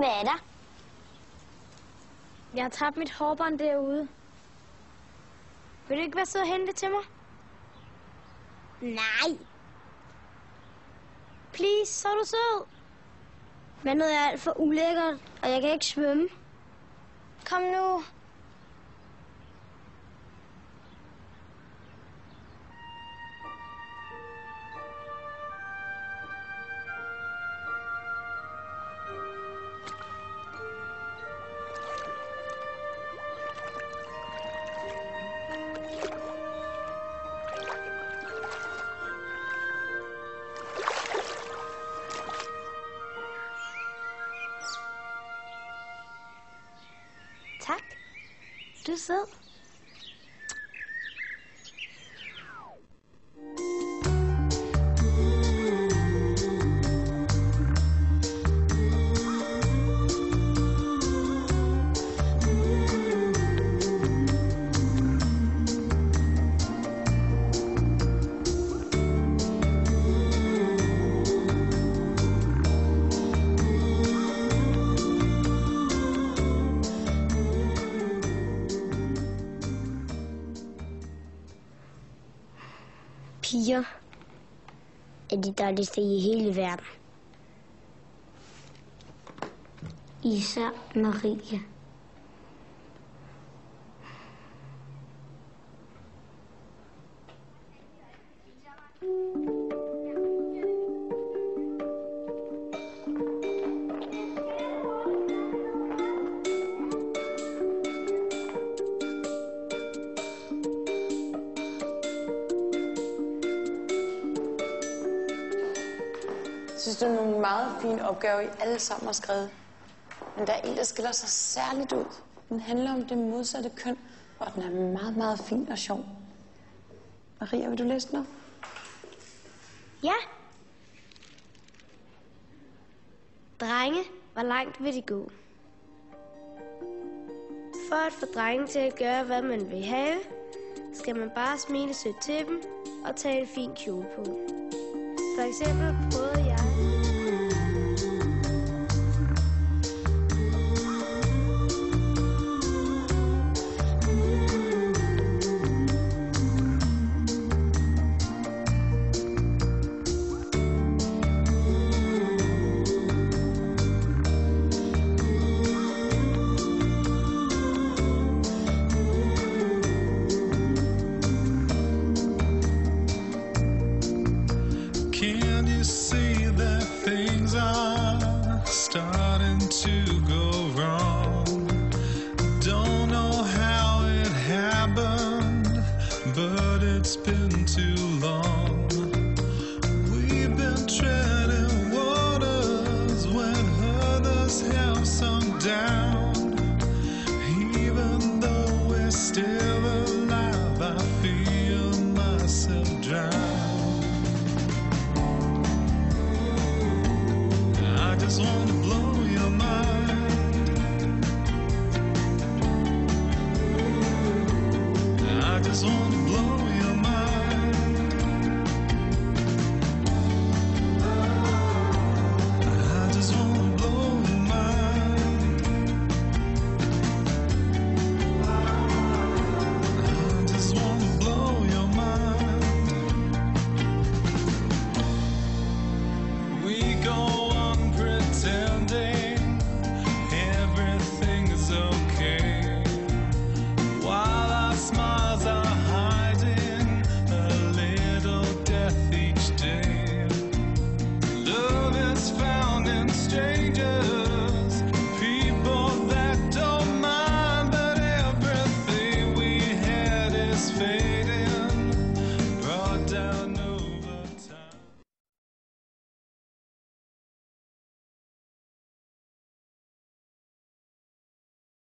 Hvad er der? Jeg har tabt mit hårbånd derude. Vil du ikke være sød og hente det til mig? Nej. Please, så er du sød. Vandet er alt for ulækkert, og jeg kan ikke svømme. Kom nu. Tak. Du er sød. Piger er de dejligste i hele verden. Især Marie. Jeg synes, det er nogle meget fine opgaver, I alle sammen har skrevet. Men der er en, der skiller sig særligt ud. Den handler om det modsatte køn, og den er meget, meget fin og sjov. Maria, vil du læse den op? Ja. Drenge, hvor langt vil de gå? For at få drenge til at gøre, hvad man vil have, skal man bare smile sødt til dem og tage en fin kjole på. For eksempel prøvede jeg... Can you see that things are starting to go wrong? Don't know how it happened, but it's been too long. We've been treading waters when others have sunk down. Even though we're still alive, I feel myself drown. I just want to blow your mind. I just want to blow your mind. I just want to blow your mind. I just want to blow your mind. We go pretending everything is okay, while our smiles are hiding a little death each day. Love is found in strangers.